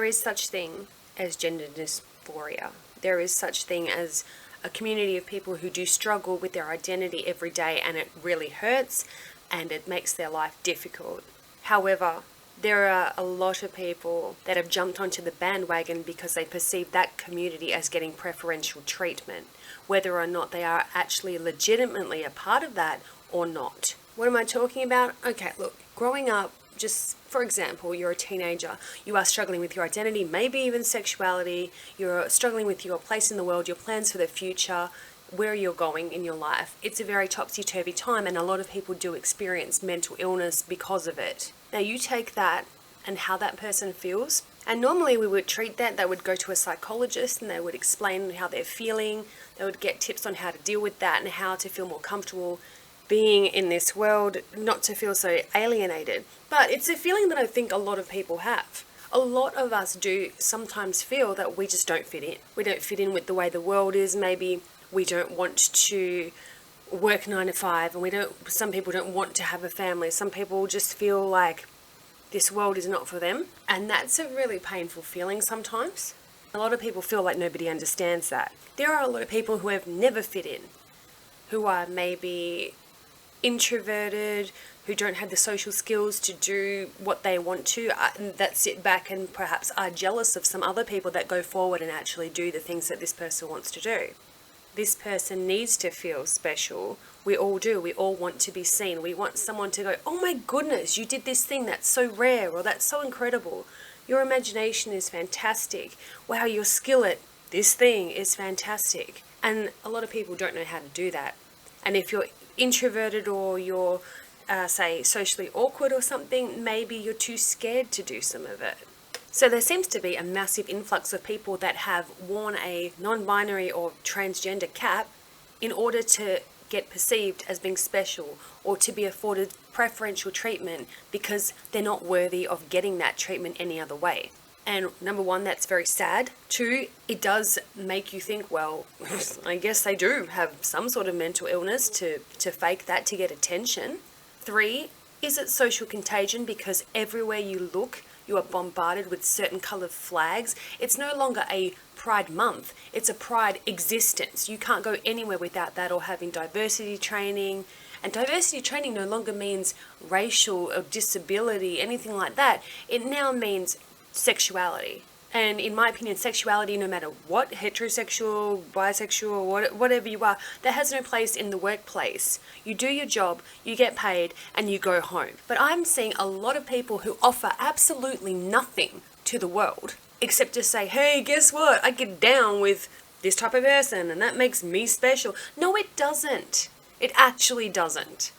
is such thing as gender dysphoria. There is such thing as a community of people who do struggle with their identity every day, and it really hurts and it makes their life difficult. However, there are a lot of people that have jumped onto the bandwagon because they perceive that community as getting preferential treatment, whether or not they are actually legitimately a part of that or not. What am I talking about? Okay, look, growing up, just for example, you're a teenager, you are struggling with your identity, maybe even sexuality, you're struggling with your place in the world, your plans for the future, where you're going in your life. It's a very topsy-turvy time, and a lot of people do experience mental illness because of it. Now you take that and how that person feels, and normally we would treat that. They would go to a psychologist and they would explain how they're feeling. They would get tips on how to deal with that and how to feel more comfortable being in this world, not to feel so alienated. But it's a feeling that I think a lot of people have. A lot of us do sometimes feel that we just don't fit in. We don't fit in with the way the world is. Maybe we don't want to work 9 to 5, and some people don't want to have a family. Some people just feel like this world is not for them, and that's a really painful feeling sometimes. A lot of people feel like nobody understands that. There are a lot of people who have never fit in, who are maybe introverted, who don't have the social skills to do what they want to, that sit back and perhaps are jealous of some other people that go forward and actually do the things that this person wants to do. This person needs to feel special. We all do. We all want to be seen. We want someone to go, oh my goodness, you did this thing that's so rare, or that's so incredible. Your imagination is fantastic. Wow, your skill at this thing is fantastic. And a lot of people don't know how to do that. And if you're introverted or you're, say, socially awkward or something, maybe you're too scared to do some of it. So there seems to be a massive influx of people that have worn a non-binary or transgender cap in order to get perceived as being special or to be afforded preferential treatment because they're not worthy of getting that treatment any other way. And number one, that's very sad. Two, it does make you think, well, I guess they do have some sort of mental illness to fake that to get attention. Three, is it social contagion because everywhere you look, you are bombarded with certain coloured flags? It's no longer a Pride Month, it's a Pride existence. You can't go anywhere without that or having diversity training. And diversity training no longer means racial or disability, anything like that. It now means sexuality. And in my opinion, sexuality, no matter what, heterosexual, bisexual, whatever you are, that has no place in the workplace. You do your job, you get paid, and you go home. But I'm seeing a lot of people who offer absolutely nothing to the world, except to say, hey, guess what? I get down with this type of person, and that makes me special. No, it doesn't. It actually doesn't.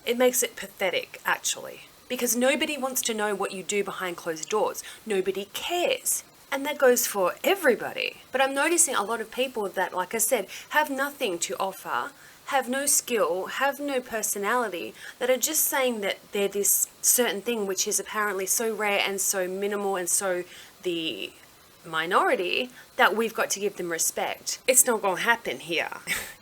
It makes it pathetic, actually. Because nobody wants to know what you do behind closed doors. Nobody cares. And that goes for everybody. But I'm noticing a lot of people that, like I said, have nothing to offer, have no skill, have no personality, that are just saying that they're this certain thing which is apparently so rare and so minimal and so the minority that we've got to give them respect. It's not going to happen here.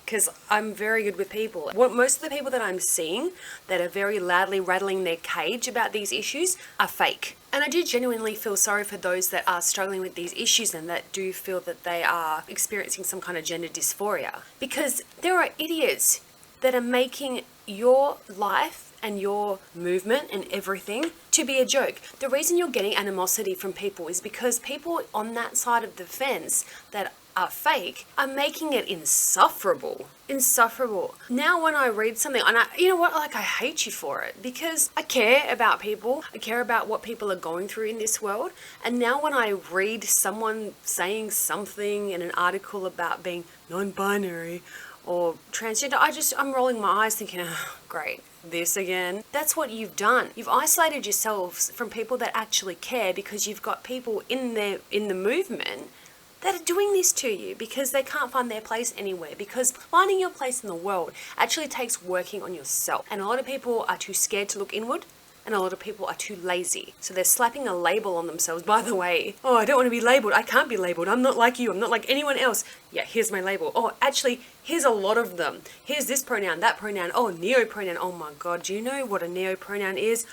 Because I'm very good with people. Most of the people that I'm seeing that are very loudly rattling their cage about these issues are fake. And I do genuinely feel sorry for those that are struggling with these issues and that do feel that they are experiencing some kind of gender dysphoria. Because there are idiots that are making your life and your movement and everything to be a joke. The reason you're getting animosity from people is because people on that side of the fence that are fake are making it insufferable. Now when I read something, and you know what, I hate you for it, because I care about people, I care about what people are going through in this world, and now when I read someone saying something in an article about being non-binary or transgender, I'm rolling my eyes thinking, oh, great, this again. That's what you've done. You've isolated yourselves from people that actually care because you've got people in the movement that are doing this to you because they can't find their place anywhere, because finding your place in the world actually takes working on yourself. And a lot of people are too scared to look inward, and a lot of people are too lazy. So they're slapping a label on themselves. By the way, oh, I don't want to be labeled. I can't be labeled. I'm not like you. I'm not like anyone else. Yeah, here's my label. Oh, actually, here's a lot of them. Here's this pronoun, that pronoun. Oh, neo-pronoun. Oh my God, do you know what a neo-pronoun is?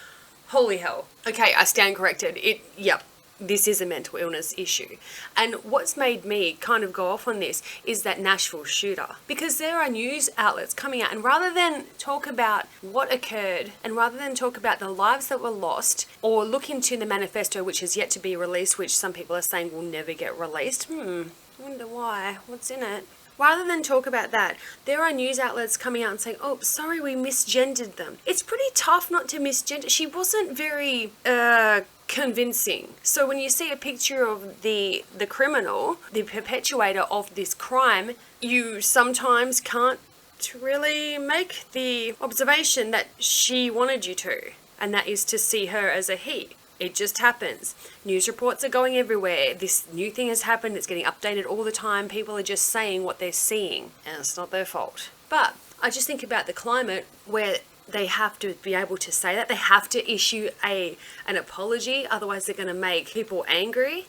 Holy hell. Okay, I stand corrected. Yep. this is a mental illness issue. And what's made me kind of go off on this is that Nashville shooter. Because there are news outlets coming out, and rather than talk about what occurred, and rather than talk about the lives that were lost, or look into the manifesto which is yet to be released, which some people are saying will never get released. I wonder why. What's in it? Rather than talk about that, there are news outlets coming out and saying, oh, sorry, we misgendered them. It's pretty tough not to misgender. She wasn't very convincing. So when you see a picture of the criminal, the perpetuator of this crime, you sometimes can't really make the observation that she wanted you to, and that is to see her as a he. It just happens. News reports are going everywhere. This new thing has happened. It's getting updated all the time. People are just saying what they're seeing, and it's not their fault. But I just think about the climate where they have to be able to say that. They have to issue an apology. Otherwise, they're going to make people angry.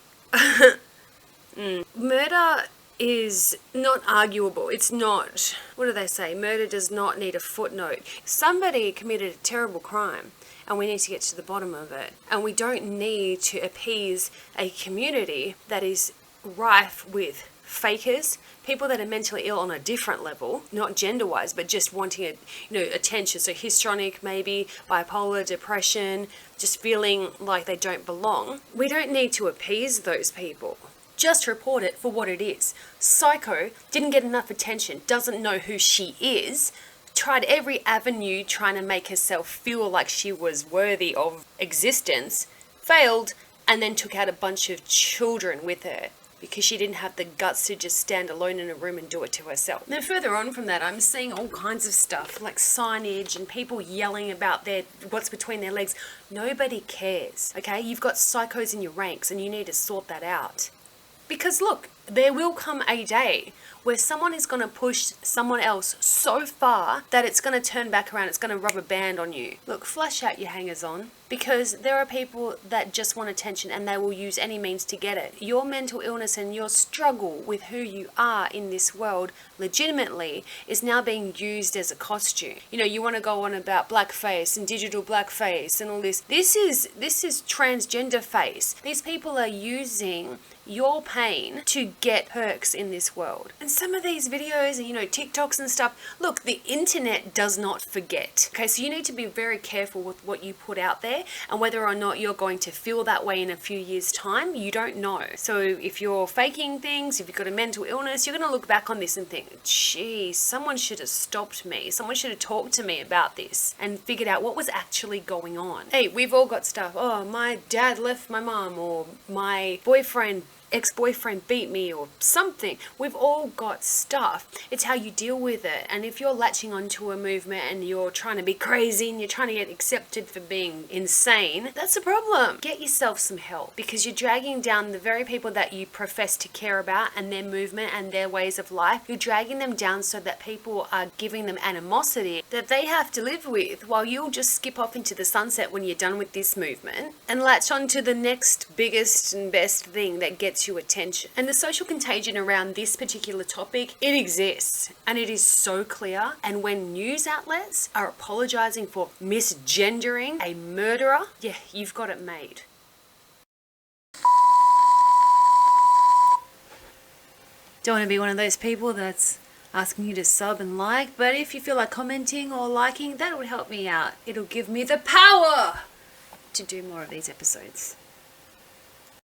Murder is not arguable. It's not, what do they say? Murder does not need a footnote. Somebody committed a terrible crime, and we need to get to the bottom of it. And we don't need to appease a community that is rife with fakers, people that are mentally ill on a different level, not gender-wise, but just wanting attention. So histrionic, maybe bipolar, depression, just feeling like they don't belong. We don't need to appease those people. Just report it for what it is. Psycho didn't get enough attention, doesn't know who she is, tried every avenue trying to make herself feel like she was worthy of existence, failed, and then took out a bunch of children with her because she didn't have the guts to just stand alone in a room and do it to herself. Then further on from that, I'm seeing all kinds of stuff like signage and people yelling about what's between their legs. Nobody cares, okay? You've got psychos in your ranks and you need to sort that out. Because look, there will come a day where someone is going to push someone else so far that it's going to turn back around, it's going to rub a band on you. Look, flush out your hangers on, because there are people that just want attention and they will use any means to get it. Your mental illness and your struggle with who you are in this world legitimately is now being used as a costume. You want to go on about blackface and digital blackface and all this. This is transgender face. These people are using your pain to get perks in this world. And some of these videos and TikToks and stuff, look, the internet does not forget. Okay, so you need to be very careful with what you put out there and whether or not you're going to feel that way in a few years' time. You don't know. So if you're faking things, if you've got a mental illness, you're going to look back on this and think, geez, someone should have stopped me. Someone should have talked to me about this and figured out what was actually going on. Hey, we've all got stuff. Oh, my dad left my mom, or my ex-boyfriend beat me, or something. We've all got stuff. It's how you deal with it. And if you're latching onto a movement and you're trying to be crazy and you're trying to get accepted for being insane, that's a problem. Get yourself some help, because you're dragging down the very people that you profess to care about and their movement and their ways of life. You're dragging them down so that people are giving them animosity that they have to live with, while you'll just skip off into the sunset when you're done with this movement and latch on to the next biggest and best thing that gets you attention. And the social contagion around this particular topic, it exists, and it is so clear. And when news outlets are apologizing for misgendering a murderer, yeah, you've got it made. Don't want to be one of those people that's asking you to sub and like, but if you feel like commenting or liking, that would help me out. It'll give me the power to do more of these episodes.